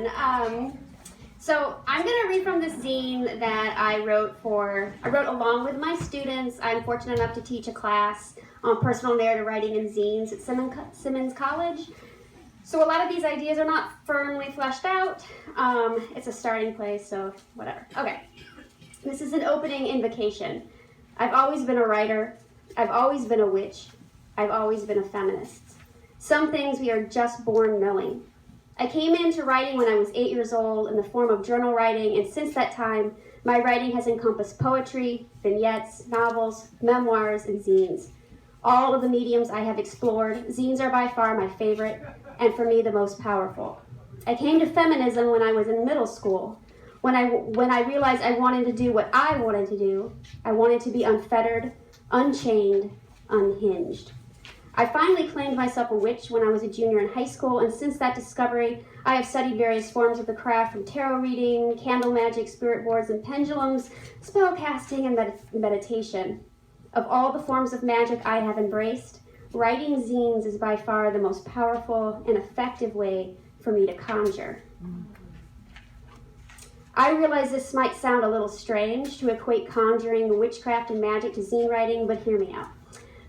everyone. So I'm going to read from this zine that I wrote along with my students. I'm fortunate enough to teach a class on personal narrative writing and zines at Simmons College. So a lot of these ideas are not firmly fleshed out. It's a starting place, so whatever. Okay. This is an opening invocation. I've always been a writer. I've always been a witch. I've always been a feminist. Some things we are just born knowing. I came into writing when I was 8 years old in the form of journal writing, and since that time, my writing has encompassed poetry, vignettes, novels, memoirs, and zines. All of the mediums I have explored, zines are by far my favorite, and for me the most powerful. I came to feminism when I was in middle school, when I realized I wanted to do what I wanted to do. I wanted to be unfettered, unchained, unhinged. I finally claimed myself a witch when I was a junior in high school, and since that discovery, I have studied various forms of the craft, from tarot reading, candle magic, spirit boards and pendulums, spell casting, and meditation. Of all the forms of magic I have embraced, writing zines is by far the most powerful and effective way for me to conjure. I realize this might sound a little strange to equate conjuring, witchcraft, and magic to zine writing, but hear me out.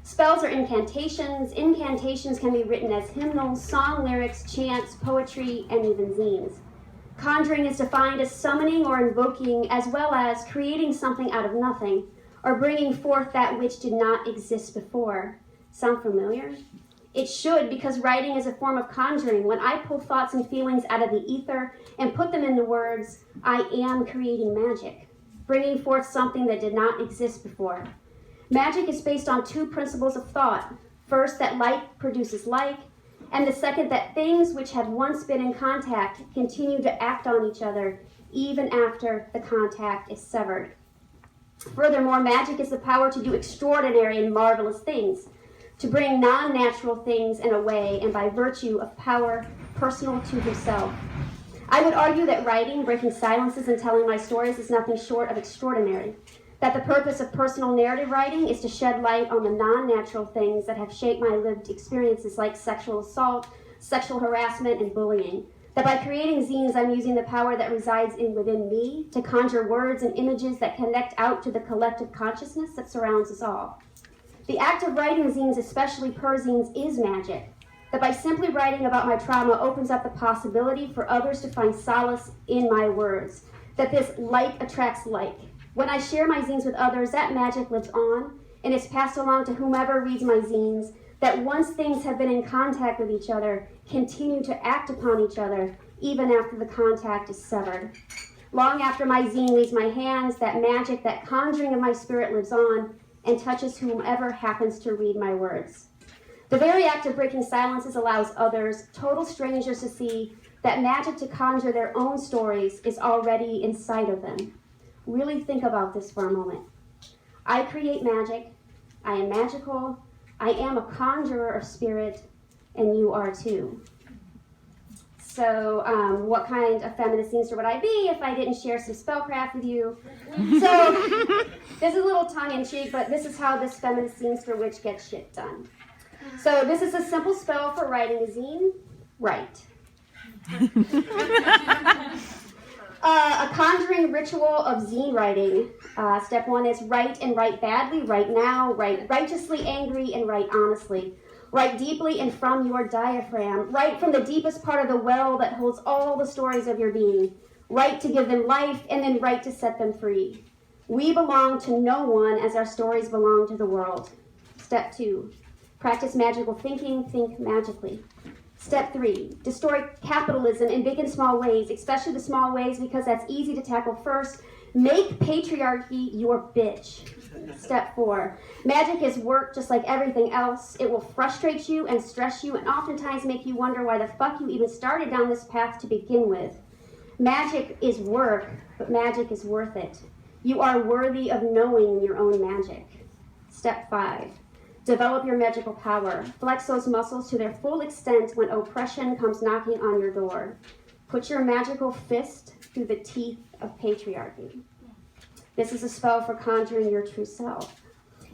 Spells are incantations. Incantations can be written as hymnals, song lyrics, chants, poetry, and even zines. Conjuring is defined as summoning or invoking, as well as creating something out of nothing, or bringing forth that which did not exist before. Sound familiar? It should, because writing is a form of conjuring. When I pull thoughts and feelings out of the ether and put them into words, I am creating magic, bringing forth something that did not exist before. Magic is based on two principles of thought. First, that like produces like, and the second, that things which have once been in contact continue to act on each other even after the contact is severed. Furthermore, magic is the power to do extraordinary and marvelous things, to bring non-natural things in a way and by virtue of power personal to himself. I would argue that writing, breaking silences, and telling my stories is nothing short of extraordinary. That the purpose of personal narrative writing is to shed light on the non-natural things that have shaped my lived experiences, like sexual assault, sexual harassment, and bullying. That by creating zines, I'm using the power that resides within me to conjure words and images that connect out to the collective consciousness that surrounds us all. The act of writing zines, especially per-zines, is magic. That by simply writing about my trauma opens up the possibility for others to find solace in my words. That this like attracts like. When I share my zines with others, that magic lives on and is passed along to whomever reads my zines, that once things have been in contact with each other, continue to act upon each other, even after the contact is severed. Long after my zine leaves my hands, that magic, that conjuring of my spirit lives on and touches whomever happens to read my words. The very act of breaking silences allows others, total strangers, to see that magic to conjure their own stories is already inside of them. Really think about this for a moment. I create magic. I am magical. I am a conjurer of spirit, and you are too. So what kind of feminist zinester would I be if I didn't share some spellcraft with you? So this is a little tongue-in-cheek, but this is how this feminist zinester witch gets shit done. So this is a simple spell for writing a zine. Write. A conjuring ritual of zine writing. Step 1 is write and write badly, write now, write righteously angry, and write honestly. Write deeply and from your diaphragm. Write from the deepest part of the well that holds all the stories of your being. Write to give them life, and then write to set them free. We belong to no one as our stories belong to the world. Step 2, practice magical thinking, think magically. Step 3, destroy capitalism in big and small ways, especially the small ways because that's easy to tackle first. Make patriarchy your bitch. Step 4, magic is work just like everything else. It will frustrate you and stress you and oftentimes make you wonder why the fuck you even started down this path to begin with. Magic is work, but magic is worth it. You are worthy of knowing your own magic. Step 5, develop your magical power. Flex those muscles to their full extent when oppression comes knocking on your door. Put your magical fist through the teeth of patriarchy. This is a spell for conjuring your true self.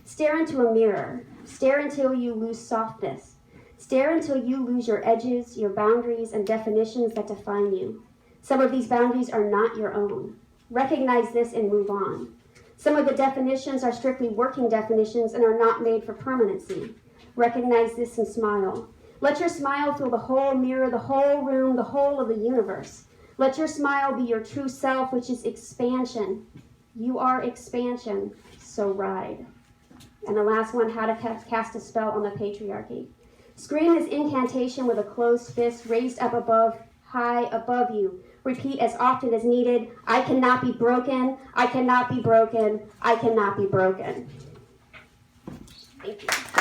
Stare into a mirror. Stare until you lose softness. Stare until you lose your edges, your boundaries, and definitions that define you. Some of these boundaries are not your own. Recognize this and move on. Some of the definitions are strictly working definitions and are not made for permanency. Recognize this and smile. Let your smile fill the whole mirror, the whole room, the whole of the universe. Let your smile be your true self, which is expansion. You are expansion, so ride. And the last one, how to cast a spell on the patriarchy. Scream this incantation with a closed fist raised up above, high above you. Repeat as often as needed. I cannot be broken. I cannot be broken. I cannot be broken. Thank you.